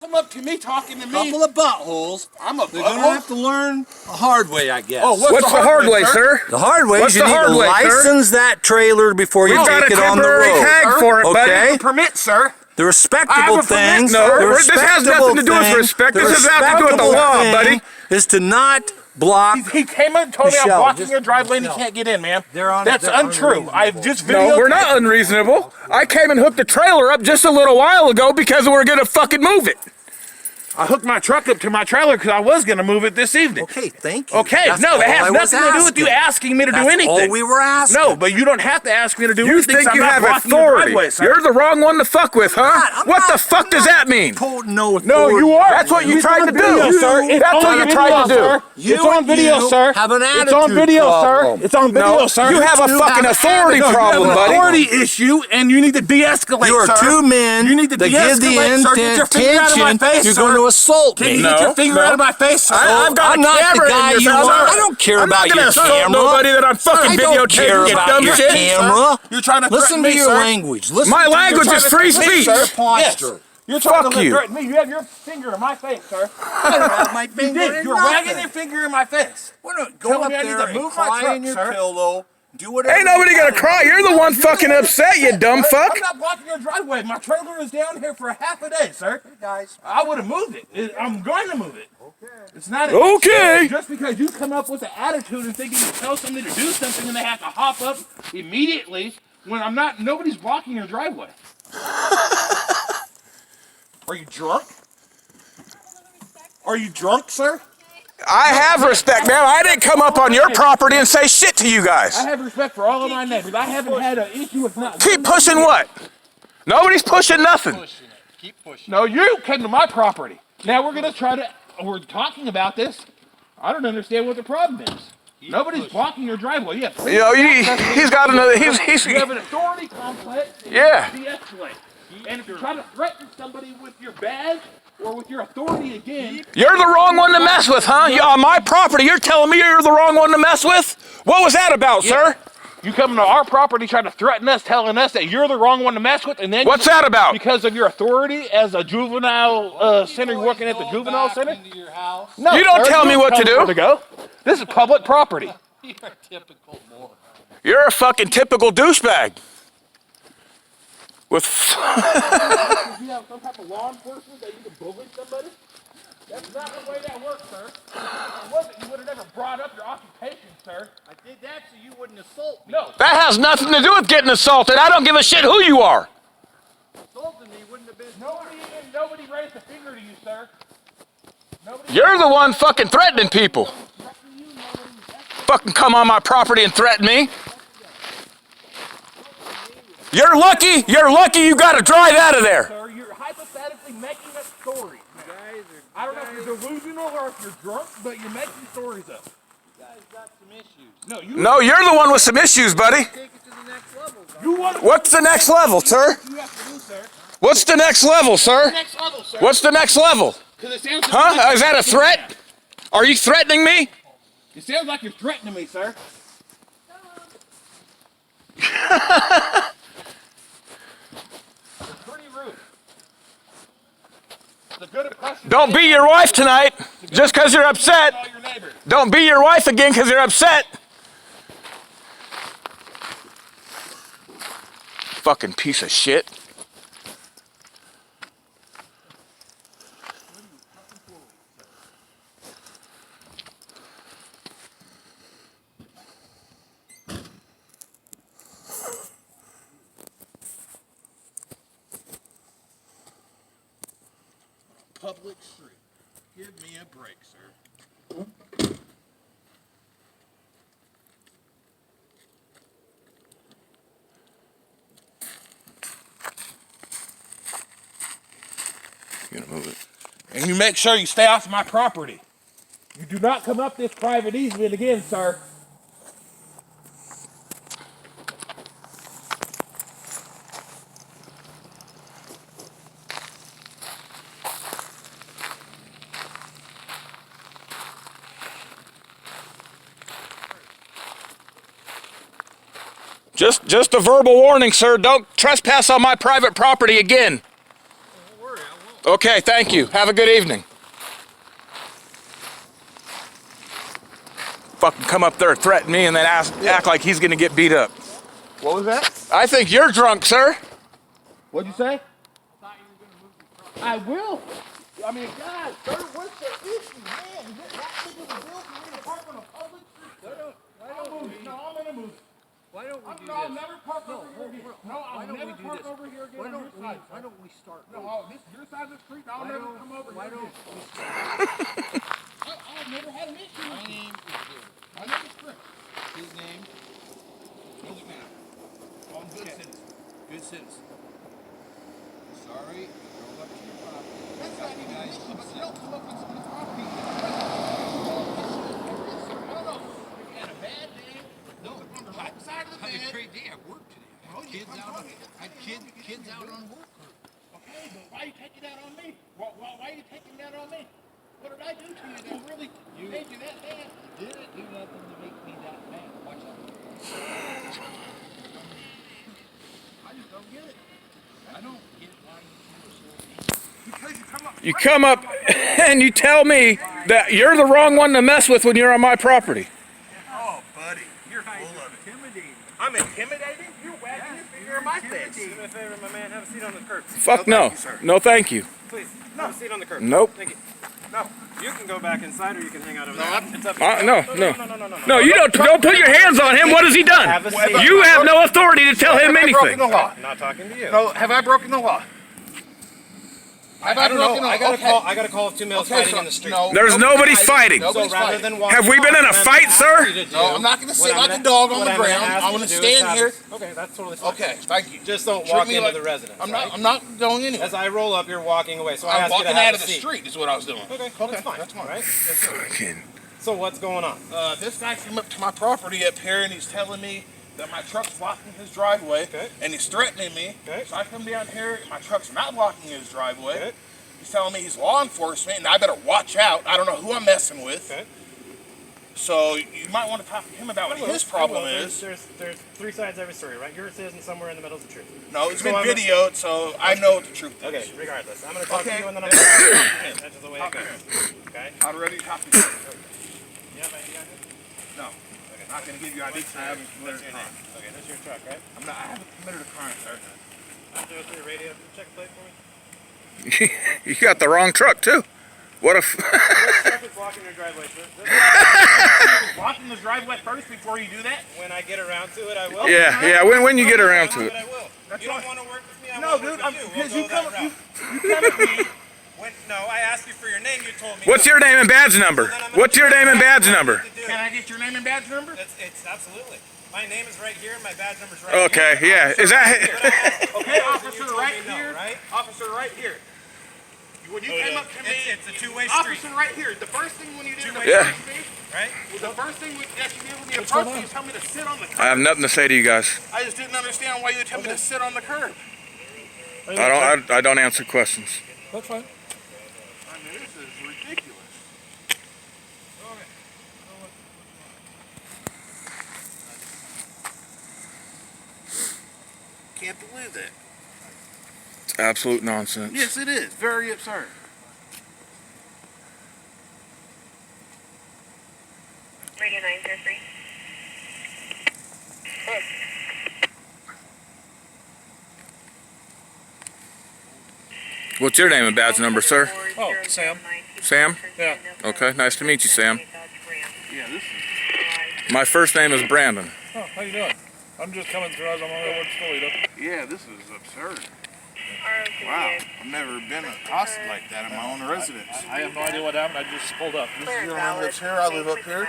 come up to me talking to me. Couple of buttholes. I'm a They're going to have to learn the hard way, I guess. Oh, what's the hard way, sir? The hard way What's is you the need hard to way, license that trailer before you take it on the road. We've got a temporary tag for it, buddy. Okay? A permit, sir. The respectable thing. No, this has nothing to do with respect. This has nothing to do with the law, buddy. Is to not block. He came in and told me I'm blocking your driveway and he can't get in, man. That's untrue. I've just videoed. No, we're not unreasonable. I came and hooked the trailer up just a little while ago because we're gonna fucking move it. I hooked my truck up to my trailer because I was going to move it this evening. Okay, thank you. Okay, no, it has nothing to do with you asking me to do anything. That's all we were asking. No, but you don't have to ask me to do You anything. think you have authority. You're the wrong one to fuck with, huh? What the fuck does that mean? No, you are. That's what you tried to do. Sir. That's what you tried to do. It's on video, sir. Have an attitude It's on video, problem. sir. It's on video, sir. You have a fucking authority problem, buddy. You have an authority issue, and you need to de-escalate, You are sir. two men You need to that give the de-escalate, sir. Get your finger out of my intention face, you're sir. going to assault me. Get your finger out of my face, sir. I've got I'm a not camera the guy in you your are. house. I don't care I'm about not your gonna assault camera. nobody that I'm fucking I don't videotaping care you about dumb your shit. camera. You're trying to Listen threaten to me, your sir. language. Listen My to language your is free speech. posture. You're trying Fuck to you. threaten me. You have your finger in my face, sir. I don't have my You finger did. in You're nothing. wagging your finger in my face. Go Telling up me I need there to move and my cry truck, in your sir. pillow. Do whatever. Ain't nobody gonna cry. You're the one fucking upset, you dumb fuck. I'm not blocking your driveway. My trailer is down here for half a day, sir. Guys. I would have moved it. I'm going to move it. Okay. It's not Okay. Just because you come up with an attitude and think you can tell somebody to do something and they have to hop up immediately when I'm not. Nobody's blocking your driveway. Are you drunk? Are you drunk, sir? I have respect, man. I didn't come up on your property and say shit to you guys. I have respect for all of my neighbors. I haven't had an issue with not. Keep pushing what? Nobody's pushing nothing. Keep pushing. No, you came to my property. Now we're gonna try to. We're talking about this. I don't understand what the problem is. Nobody's blocking your driveway. Yeah. You know, he's got another. He's. You have an authority complex. And Yeah. You de-escalate. And if you try to threaten somebody with your badge or with your authority again, You're the wrong one to mess with, huh? You, on my property, you're telling me you're the wrong one to mess with? What was that about, sir? you come to our property trying to threaten us, telling us that you're the wrong one to mess with, and then What's that about? Because of your authority as a juvenile center, working at the juvenile center. Into your house. No, You don't sir, tell me what to do. where to go. This is public property. You're a typical moron. You're a fucking typical douchebag. With. You have some type of law enforcement that you can bully somebody? That's not the way that works, sir. If it wasn't, you would have never brought up your occupation, sir. I did that so you wouldn't assault me. No. That has nothing to do with getting assaulted. I don't give a shit who you are. Assaulting me wouldn't have been. Nobody raised a finger to you, sir. Nobody. You're the one fucking threatening people. Fucking come on my property and threaten me. You're lucky you got to drive out of there. Sir, you're hypothetically making up stories. I don't know if you're delusional or if you're drunk, but you're making stories up. You guys got some issues. No, You're the one with some issues, buddy. Take it to the next level. you want What's the next level, sir? you have to do, sir. What's the next level, sir? Next level, sir. What's the next level? Because it sounds Huh? Is that a threat? Are you threatening me? It sounds like you're threatening me, sir. It's pretty rude. It's a good impression. Don't beat your wife tonight just because you're upset. All your neighbors. Don't beat your wife again because you're upset. Fucking piece of shit. Public street. Give me a break, sir. You gonna move it? And you make sure you stay off my property. You do not come up this private easement again, sir. Just a verbal warning, sir. Don't trespass on my private property again. Don't worry, I Okay, thank you. Have a good evening. Fucking come up there, threaten me, and then act like he's gonna get beat up. What was that? I think you're drunk, sir. What'd you say? I will. I mean, God, sir, what's the issue, man? Is it that big of a deal for me to park on a public street? No, I'm gonna move it. Why don't we do No, I'll this? never park over here again. No, I'll never park over here again on your side. Why don't we start? No, this is your side of the street. I'll never come over here again. I've never had an issue with you. My name is Chris. His name? Doesn't matter. I'm a good citizen. Good citizen. Sorry, I drove up to your property. That's not even an issue, but you don't come up on someone's property. I don't know. You had a bad day. No, on the right side of the I had a bed. great day at work today. I had kids out on work. Okay, but why are you taking that on me? Why are you taking that on me? What did I do to you that really made you that mad? You didn't do nothing to make me that mad. Watch out. I just don't get it. I don't get why you feel so Because you come up. You come up and you tell me that you're the wrong one to mess with when you're on my property. Oh, buddy, you're full of it. intimidating. I'm intimidating? You're wagging your finger in my face. Do me a favor, my man. Have a seat on the curb. Fuck no. No, thank you. Please, have a seat on the curb. Nope. Thank you. No. You can go back inside, or you can hang out over there. It's up to you. No. No, you don't put your hands on him. What has he done? Have a seat. You have no authority to tell him Have I broken anything. the law? I'm not talking to you. No, have I broken the law? I don't know. I got a call of two males fighting in the street. There's nobody fighting. So rather than walk, Have we been in a fight, sir? No, I'm not going to sit like a dog on the ground. I'm going to stand here. Okay, that's totally fine. Okay, thank you. Just don't Treat walk me into like- the residence. I'm right? not going anywhere. As I roll up, you're walking away. So I I'm ask you to walking have out a of the seat. street is what I was doing. Okay, that's fine. That's fine. Right? Fucking. So what's going on? This guy came up to my property up here and he's telling me that my truck's blocking his driveway. Okay. And he's threatening me. Okay. So I come down here and my truck's not blocking his driveway. Okay. He's telling me he's law enforcement and I better watch out. I don't know who I'm messing with. Okay. So you might want to talk to him about what his problem is. There's three sides to every story, right? Yours isn't somewhere in the middle of the truth. No, it's So been I'm- videoed, so I know what the truth is. Okay, regardless. I'm going to talk to Okay. you and then I'm going to talk to him. That's just the way it Okay. goes. Okay? I'd already talk to you. You have ID on you? No. Okay. Not going to give you ID because I haven't committed a crime. Okay, that's your truck, right? I haven't committed a crime, sir. I'm doing through your radio. Check the plate for me. You got the wrong truck too. What if? Which truck is blocking your driveway, sir? Blocking this driveway first before you do that? When I get around to it, I will. Yeah. When you get around to it. I will. That's You don't fine. want to work with me? I No, won't dude, work with you. because We'll you go come that route. at me. No, I asked you for your name. You told me. What's no. your name and badge number? Then I'm gonna What's do your name and what badge I number? need to do. Can I get your name and badge number? It's absolutely. My name is right here. My badge number's right Okay, here. yeah. Is that? Okay, officer, told right me no, here. right? Officer, right here. When you came up to me, It's a two-way street, officer, right here. The first thing when you did Two-way Yeah. right? the first thing that you did when you approached me, you told me to sit on the curb. I have nothing to say to you guys. I just didn't understand why you would tell me to sit on the curb. I don't answer questions. That's fine. I mean, this is ridiculous. Can't believe that. It's absolute nonsense. Yes, it is. Very absurd. Radio 903. What's your name and badge number, sir? Oh, Sam. Sam? Yeah. Okay, nice to meet you, Sam. Yeah, this is. My first name is Brandon. Oh, how you doing? I'm just coming through. I was on my way over to Toledo. Yeah, this is absurd. Wow, I've never been accosted like that in my own residence. I have no idea what happened. I just pulled up. This gentleman lives here. I live up here.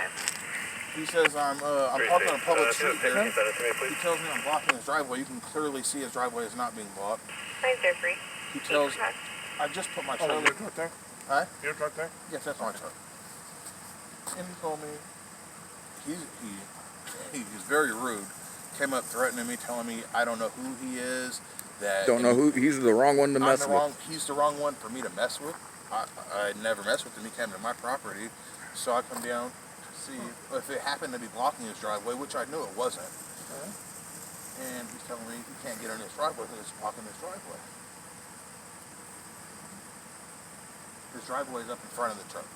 He says I'm parked on a public street here. He tells me I'm blocking his driveway. You can clearly see his driveway is not being blocked. 903. He tells. I just put my trailer. your truck there? Huh? Your truck there? Yes, that's my truck. And he told me he's very rude. Came up threatening me, telling me I don't know who he is. That Don't know who. He's the wrong one to I'm mess the with. wrong. He's the wrong one for me to mess with. I never messed with him. He came to my property, so I come down to see if it happened to be blocking his driveway, which I knew it wasn't. And he's telling me he can't get on his driveway because it's blocking his driveway. His driveway's up in front of the truck.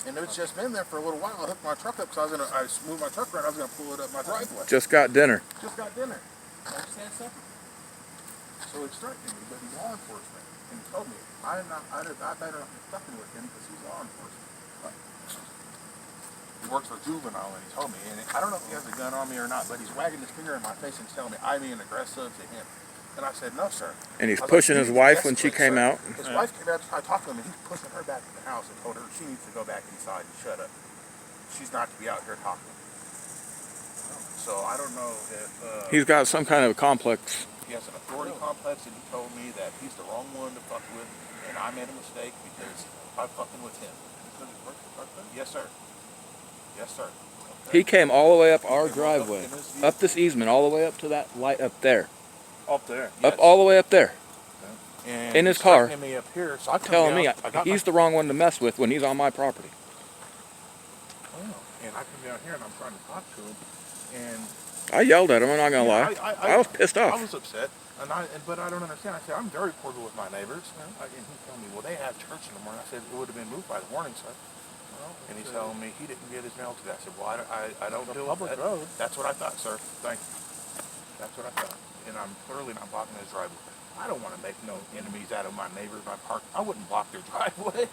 And it's just been there for a little while. I hooked my truck up because I moved my truck around. I was going to pull it up my driveway. Just got dinner. Just got dinner. I just had supper. So it's threatening me, but he's law enforcement. And he told me, I better not be fucking with him because he's law enforcement. He works for juvenile, and he told me. And I don't know if he has a gun on me or not, but he's wagging his finger in my face and telling me I'm being aggressive to him. And I said, no, sir. And he's I was pushing like, his wife when she came sir. out. His wife came out. I talked to him, and he's pushing her back to the house and told her she needs to go back inside and shut up. She's not to be out here talking. So I don't know if He's got some kind of complex. he has an authority complex, and he told me that he's the wrong one to fuck with, and I made a mistake because I'm fucking with him. Yes, sir. Yes, sir. He came all the way up our driveway, up this easement, all the way up to that light up there. Up there. Up all the way up there. And In his he's car, threatening me up here, so I come telling down, me I got he's the wrong one to mess with when he's on my property. and I come down here and I'm trying to talk to him, and I yelled at him, I'm not gonna lie. I was pissed I off. was upset, but I don't understand. I said I'm very cordial with my neighbors, and he told me, well, they have church in the morning. I said it would have been moved by the morning, sir. And he's telling me he didn't get his mail today. I said, well, I don't do public that. road. That's what I thought, sir. Thank you. That's what I thought. And I'm clearly not blocking his driveway. I don't want to make no enemies out of my neighbors. I wouldn't block their driveway.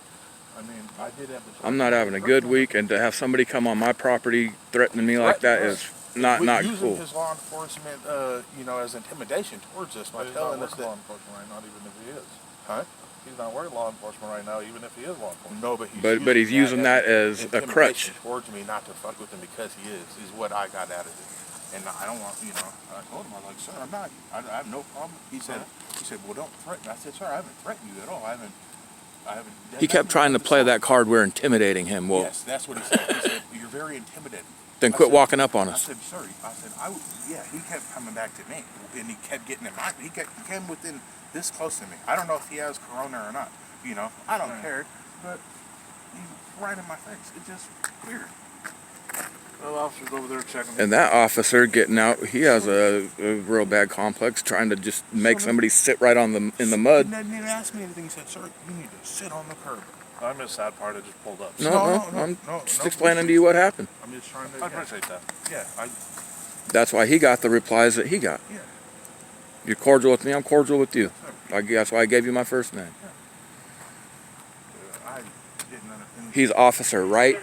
I mean, I did have the. I'm not having a good week, and to have somebody come on my property threatening me like that is not using cool. his law enforcement, as intimidation towards us by He's telling not us working law that. enforcement right now, even if he is. Huh? He's not working law enforcement right now, even if he is law enforcement. No, But he's using that as a crutch. towards me not to fuck with him because he is what I got out of it. And I don't want, I told him, I was like, sir, I'm not, I have no problem. He said, well, don't threaten. I said, sir, I haven't threatened you at all. I haven't. He kept trying to play that card. We're intimidating him. Well, Yes, that's what he said. He said, you're very intimidating. then quit walking up on I us. said, sir, he kept coming back to me, and he kept getting in my, he came within this close to me. I don't know if he has corona or not, I don't care, but he's right in my face. It's just weird. Well, officers over there checking. And that officer getting out, he has a real bad complex, trying to just make somebody sit right in the mud. He didn't even ask me anything. He said, sir, you need to sit on the curb. I missed that part. I just pulled up. No, I'm just explaining to you what happened. I'm just trying to. I appreciate that. Yeah, That's why he got the replies that he got. Yeah. You're cordial with me, I'm cordial with you. That's why I gave you my first name. I didn't understand. He's officer right.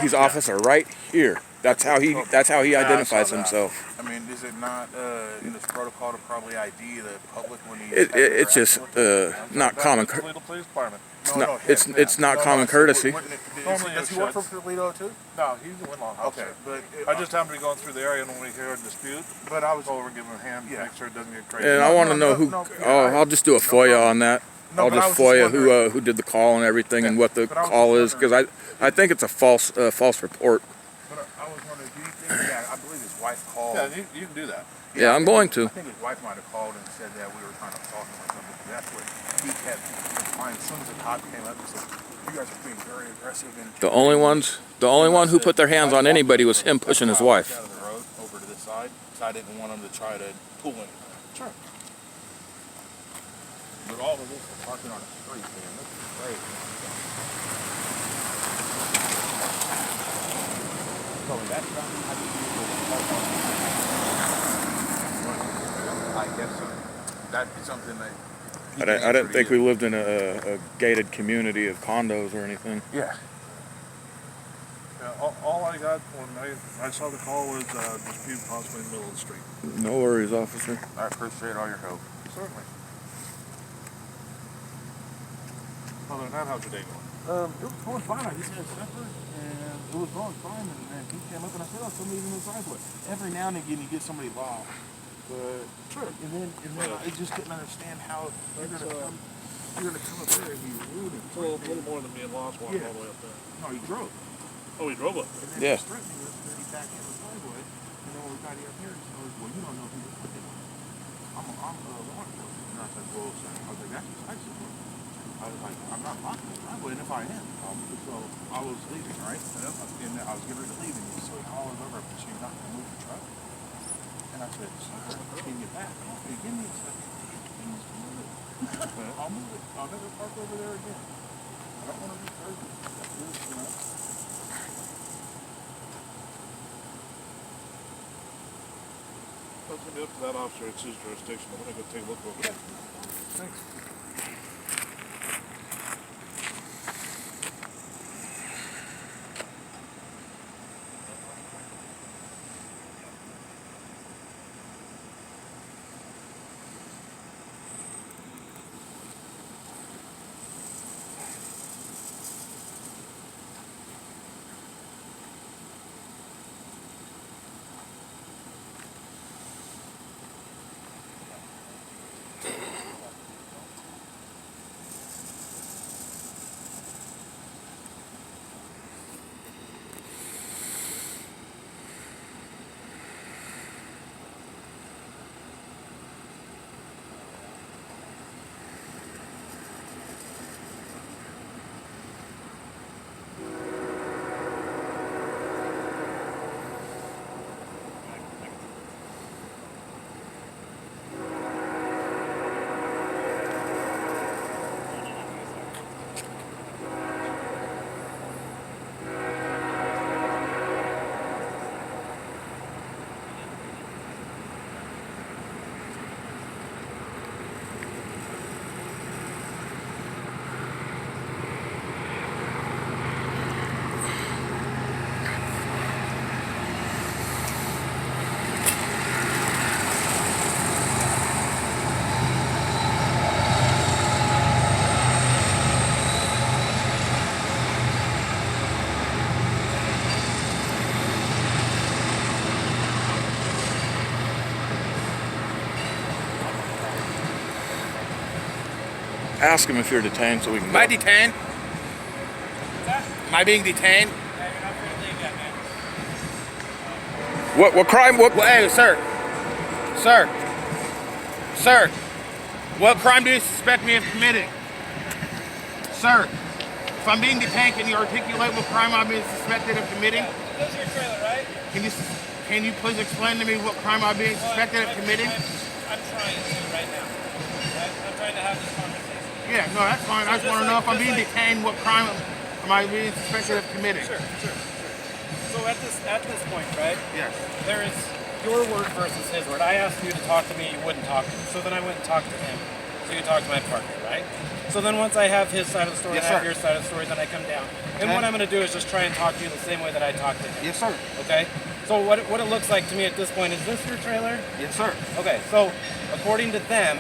He's officer right here. That's how he identifies himself. I mean, is it not in this protocol to probably ID the public when he? It's just not common. Toledo Police Department. It's not common courtesy. Does he work for Toledo too? No, he's the law officer. Okay, but I just happened to be going through the area and when we hear a dispute, But I was go over and give him a hand, Yeah. make sure it doesn't get crazy. And I want to know who. I'll just do a FOIA on that. I'll but I just was FOIA wondering- who did the call and everything and what the but I was call is, wondering- because I think it's a false report. But I was wondering, do you think? Yeah, I believe his wife called. Yeah, you can do that. Yeah, I'm going to. I think his wife might have called and said that we were trying to talk to him or something. That's what he kept replying. As soon as the cop came up, he said, "You guys are being very aggressive." And The only one who put their hands on anybody was him pushing his wife. Out of the road over to this side, so I didn't want him to try to pull in. Sure. But all of this is parking on a street, man. This is great. So that's not how you do it. I guess so. That'd be something that. I didn't think we lived in a gated community of condos or anything. Yeah. Yeah, all I got when I saw the call was dispute possibly in the middle of the street. No worries, officer. I appreciate all your help. Certainly. Other than that, how's your day going? It was going fine. I just had supper, and it was going fine. And then he came up, and I said, "Oh, somebody's in the driveway." Every now and again, you get somebody lost, but sure. And then I just couldn't understand how you're gonna come up there and be rude and A little more than being lost walking all the way up there. No, he drove. Oh, he drove up. And then Yeah. he was threatening us, and then he backed in the driveway. And then when we got up here, he goes, "Well, you don't know who you're fucking with. I'm a law enforcement." And I said, "Well, sir," I was like, "That's just nice of you." I was like, "I'm not blocking the driveway, and if I am, so I was leaving, right? And I was getting ready to leave, and so he hollers over, "So you're not gonna move the truck?" And I said, "Sir, can you back off? Give me a second. Give me a second." I'll move it. I'll never park over there again. I don't want to be crazy. That's gonna be up to that officer. It's his jurisdiction. I'm gonna go take a look over there. Thanks. Ask him if you're detained so we can Am I go. detained? Am I being detained? What crime? What? Well, hey, sir. Sir. Sir. What crime do you suspect me of committing? Sir. If I'm being detained, can you articulate what crime I'm being suspected of committing? That's your trailer, right? Can you please explain to me what crime I'm being suspected of committing? I'm trying to right now. I'm trying to have this conversation. Yeah, no, that's fine. I just want to know if I'm being detained, what crime am I being suspected of committing? Sure. So at this point, right? Yes. There is your word versus his word. I asked you to talk to me, you wouldn't talk to me. So then I went and talked to him. So you talked to my partner, right? So then once I have his side of the story, Yes, I have sir. your side of the story, then I come down. And what I'm going to do is just try and talk to you the same way that I talked to him. Yes, sir. Okay? So what it looks like to me at this point, is this your trailer? Yes, sir. Okay, so according to them,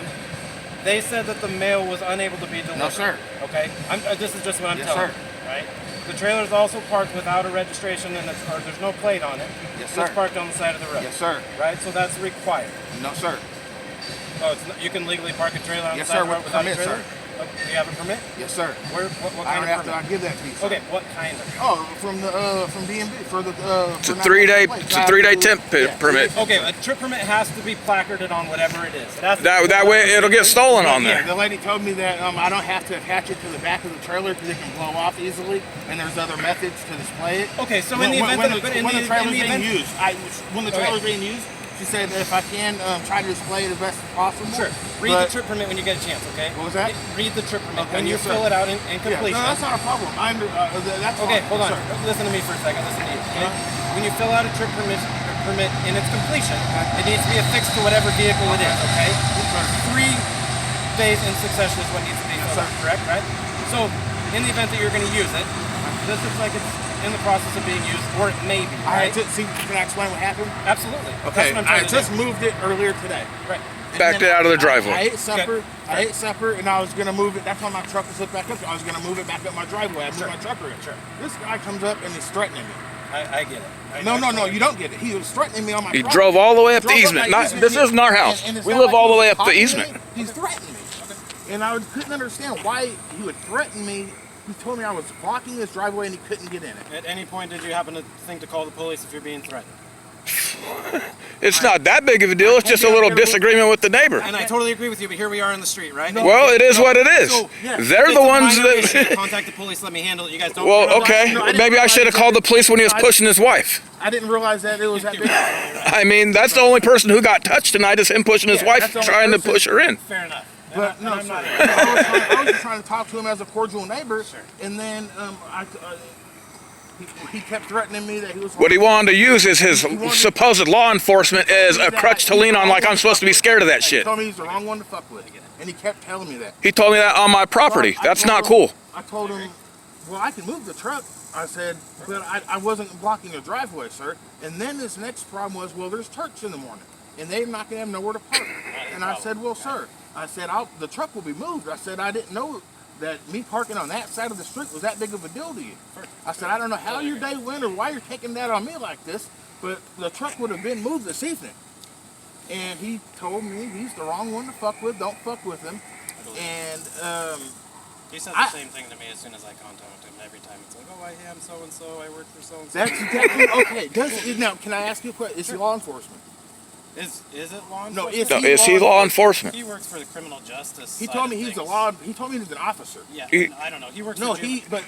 they said that the mail was unable to be delivered. No, sir. Okay, this is just what I'm Yes, telling sir. you, right? The trailer's also parked without a registration and there's no plate on it. Yes, And sir. It's parked on the side of the road. Yes, sir. Right, so that's required. No, sir. Oh, you can legally park a trailer on Yes, the side sir, of the road with without permit, a trailer? sir. Oh, do you have a permit? Yes, sir. What I kind don't of have to. permit? I'll give that to you, sir. Okay, what kind of? Oh, from DMV for the. It's a 3-day temp permit. Okay, a trip permit has to be placarded on whatever it is. It has to That way it'll get stolen on Yeah, there. the lady told me that I don't have to attach it to the back of the trailer because it can blow off easily, and there's other methods to display it. Okay, so in the event when that the trailer's being event, used, when the trailer's being used, she said that if I can try to display it as best as possible. sure. Read the trip permit when you get a chance, okay? What was that? Read the trip permit Okay, when you yes, sir. fill it out in completion. Yeah, no, that's not a problem. That's Okay, fine. hold on. Sir. Listen to me for a second. Listen to you. Okay? When you fill out a trip permit in its completion, it needs to be affixed to whatever vehicle it is. Okay? 3 days in succession is what needs to be filled out. Correct? Right? So, in the event that you're going to use it, this looks like it's in the process of being used, or it may be. Right? Can I explain what happened? Absolutely. Okay, That's what I'm trying I to just do. moved it earlier today. Right. Backed it out of the driveway. I ate supper. I ate supper, and I was gonna move it. That's why my truck was hooked back up. I was gonna move it back up my driveway. I moved my trucker in. Sure. This guy comes up and he's threatening me. I get it. No, you don't get it. He was threatening me on my. He property. drove all the way up the Drove easement. my This isn't our house. and it's We not live like all the he way was up the talking to easement. me. He's threatening me, and I couldn't understand why he would threaten me. He told me I was blocking his driveway and he couldn't get in it. At any point, did you happen to think to call the police if you're being threatened? It's not that big of a deal. It's just a little disagreement with the neighbor. And I totally agree with you, but here we are in the street, right? Well, it is what it is. So, yeah. They're the ones that. Contact the police. Let me handle it. You guys don't. Well, okay. Maybe I should have called the police when he was pushing his wife. I didn't realize that it was that big. I mean, that's the only person who got touched tonight is him pushing his Yeah, wife, that's the only trying to person. push her in. Fair enough. But no, I'm sir. not. I was just trying to talk to him as a cordial neighbor, Sure. and then he kept threatening me that he was. What he wanted to use is his supposed law enforcement as a crutch to lean on, like I'm supposed to be scared of that He shit. told me he's the wrong one to fuck with, and he kept telling me that. He told me that on my property. So I That's told not him- cool. I told him, well, I can move the truck. I said, but I wasn't blocking the driveway, sir. And then this next problem was, well, there's Turks in the morning, and they're not gonna have nowhere to park. And I said, well, sir, I said, the truck will be moved. I said, I didn't know that me parking on that side of the street was that big of a deal to you. I said, I don't know how your day went or why you're taking that on me like this, but the truck would have been moved this evening. And he told me he's the wrong one to fuck with. Don't fuck with him. And He says the same thing to me as soon as I contact him. Every time it's like, oh, I am so and so. I work for so and so. that's exactly okay. Now, can I ask you a question? Is he law enforcement? Is it law No, enforcement? No, is he law enforcement? He works for the criminal justice. He side told me of he's things. He told me he's an officer. Yeah, He- I don't know. He works. No, for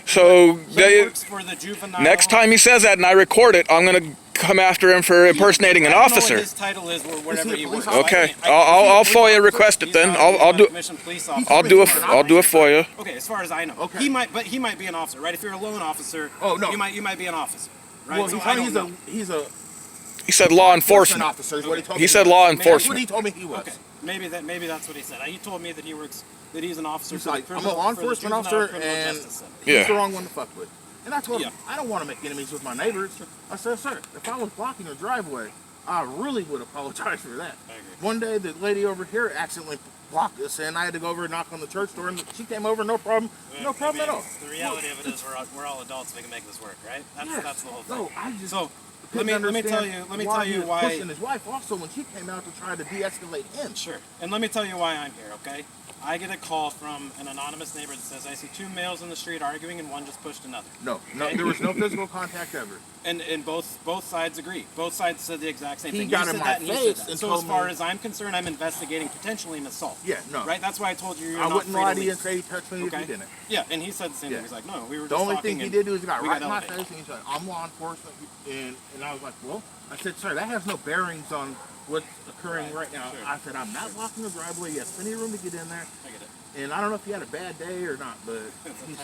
So he works for the juvenile. next time he says that and I record it, I'm gonna come after him for impersonating an I don't know officer. what his title is or whatever Is he a he police works. officer? Okay, I'll FOIA request it then. I'll do I'll do a FOIA. Okay, as far as I know. Okay. He might be an officer, right? If you're a loan officer, Oh, no. you might be an officer, right? Well, So he I told me don't know. he's a He said law enforcement. officer. Is what he told me. He said law That's what enforcement. he told me he was. Okay, maybe that's what he said. He told me that he's an officer. He's for the like, I'm a criminal- law for the enforcement juvenile officer, criminal and justice center. he's Yeah. the wrong one to fuck with. And I told him, Yeah. I don't want to make enemies with my neighbors. I said, sir, if I was blocking your driveway, I really would apologize for that. I agree. One day, the lady over here accidentally blocked us, and I had to go over and knock on the church door, and she came over, no problem at all. The reality of it is we're all adults. We can make this work, right? That's the whole thing. No, I just So let couldn't me tell understand you why he was pushing his wife also when she came out to try to de-escalate him. Sure. And let me tell you why I'm here, okay? I get a call from an anonymous neighbor that says, I see two males in the street arguing and one just pushed another. No, Okay? there was no physical contact ever. And both sides agree. Both sides said the exact same He thing. got You in said my that and he said face that. and So told as far me- as I'm concerned, I'm investigating potentially an assault. Yeah, no. Right? That's why I told you you're I not wouldn't free lie to to you and leave. say he touched me if Okay. he didn't. Yeah, and he said the same Yeah. thing. He's like, no, we were The just only talking thing he and did was he got we right in my elevated. face and he said, I'm law enforcement. And I was like, well, I said, sir, that has no bearings on what's occurring right now. sure. I said, I'm not blocking the driveway. You have plenty of room to get in there. I get it. And I don't know if he had a bad day or not, but he's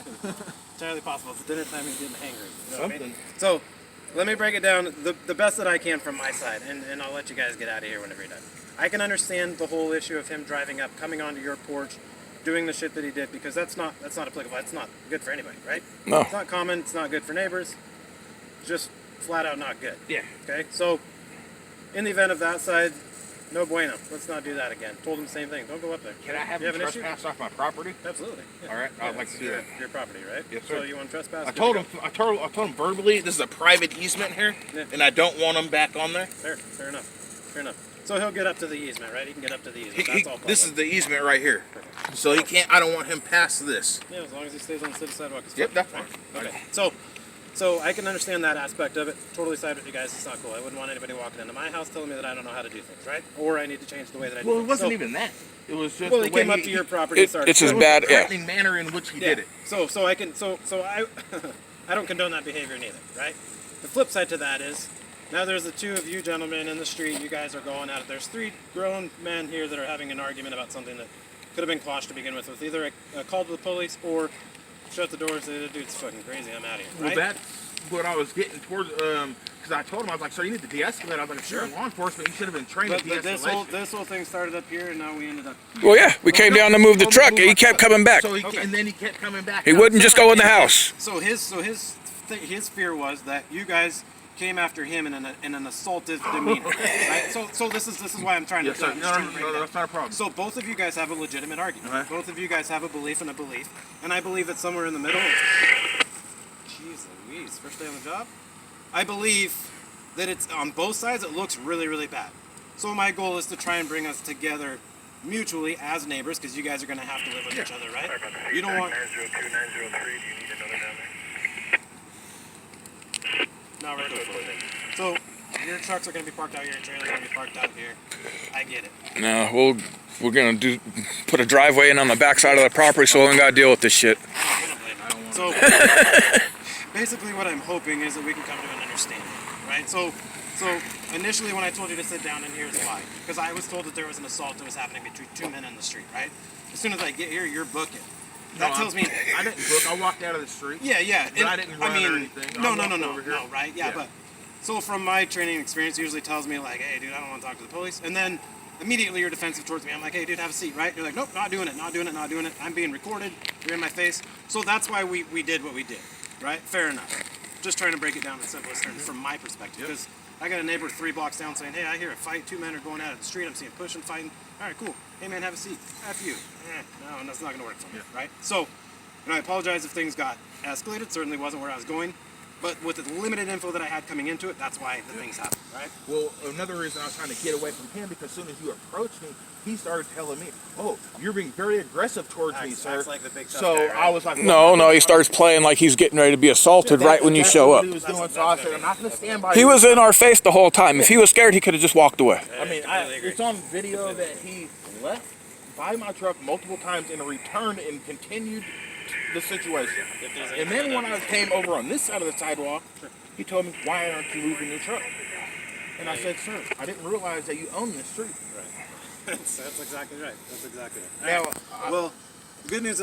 Entirely possible. It's dinner time. He's getting hangry. You know what I mean? something. So, let me break it down the best that I can from my side, and I'll let you guys get out of here whenever you're done. I can understand the whole issue of him driving up, coming onto your porch, doing the shit that he did, because that's not applicable. That's not good for anybody, right? No. It's not common. It's not good for neighbors. Just flat out not good. Yeah. Okay. So, in the event of that side, no bueno. Let's not do that again. Told him the same thing. Don't go up there. Can I have You him have an issue? trespass off my property? Absolutely. Yeah. All right, I'd Yeah, like to it's do that. Your property, right? Yes, sir. So you want to trespass? I Good told to him. I told him verbally. This is a private easement here, Yeah. and I don't want him back on there. Fair enough. Fair enough. So he'll get up to the easement, right? He can get up to the easement. That's all. This is public. the easement right here, so he can't. I don't want him past this. Yeah, as long as he stays on the city sidewalk. It's Yep, fine. that's fine. Okay. So I can understand that aspect of it. Totally side with you guys. It's not cool. I wouldn't want anybody walking into my house telling me that I don't know how to do things, right? Or I need to change the way that I do Well, it things. wasn't So- even that. It was just Well, the he way came up to your property and started. It's his it was bad. the Yeah. threatening manner in which he Yeah. did it. So I can I I don't condone that behavior neither, right? The flip side to that is now there's the two of you gentlemen in the street. You guys are going at it. There's three grown men here that are having an argument about something that could have been quashed to begin with either a call to the police or shut the doors. Say, dude's fucking crazy. I'm out of here. Well, Right? that's what I was getting towards. Because I told him, I was like, "Sir, you need to de-escalate." I was like, "If you're in law enforcement, you should have been trained But to this de-escalation." whole thing started up here, and now we ended up. Well, yeah, we came down to move the truck. He kept coming back. So Okay. and then he kept coming back. He wouldn't just go in the house. So his fear was that you guys came after him in an assaultive demeanor, right? So this is why I'm trying Yes, to. sir. I'm No, just trying to break it down. that's not a problem. So both of you guys have a legitimate argument. Uh-huh. Both of you guys have a belief and a belief, and I believe that somewhere in the middle. Jeez Louise, first day on the job. I believe that it's on both sides. It looks really, really bad. So my goal is to try and bring us together mutually as neighbors, because you guys are going to have to live with each other, right? You don't want. 902, 903, do you need another down there? Not right away. So your trucks are going to be parked out here. Your trailer's going to be parked out here. I get it. No, we're gonna put a driveway in on the backside of the property, so we ain't gotta deal with this shit. So basically what I'm hoping is that we can come to an understanding, right? So initially when I told you to sit down in here is why. Because I was told that there was an assault that was happening between two men in the street, right? as soon as I get here, you're booking. That tells me. I didn't book. I walked out of the street. Yeah, yeah. But I didn't run or anything. No, I no, walked no, over here. no, right? Yeah, but so from my training experience, usually tells me like, hey, dude, I don't want to talk to the police, and then immediately you're defensive towards me. I'm like, hey, dude, have a seat, right? You're like, nope, not doing it, not doing it, not doing it. I'm being recorded. You're in my face. So that's why we did what we did, right? Fair enough. Just trying to break it down in simplest terms from my perspective, because I got a neighbor 3 blocks down saying, hey, I hear a fight. 2 men are going out at the street. I'm seeing pushing, fighting. All right, cool. Hey, man, have a seat. F you. No, that's not going to work for me, right? So, I apologize if things got escalated. Certainly wasn't where I was going. But with the limited info that I had coming into it, that's why the things happened, right? Well, another reason I was trying to get away from him, because as soon as you approached me, he started telling me, "Oh, you're being very aggressive towards me, sir." Acts like the big tough So guy, right? I was like, No, he starts playing like he's getting ready to be assaulted right when you show up. He was doing, so I said, "I'm not going to stand by He you." was in our face the whole time. If he was scared, he could have just walked away. I mean, it's on video that he left by my truck multiple times and returned and continued the situation. And then when I came over on this side of the sidewalk, he told me, "Why aren't you moving your truck?" And I said, "Sir, I didn't realize that you own this street." That's exactly right. That's exactly right. Now, Well, the good news is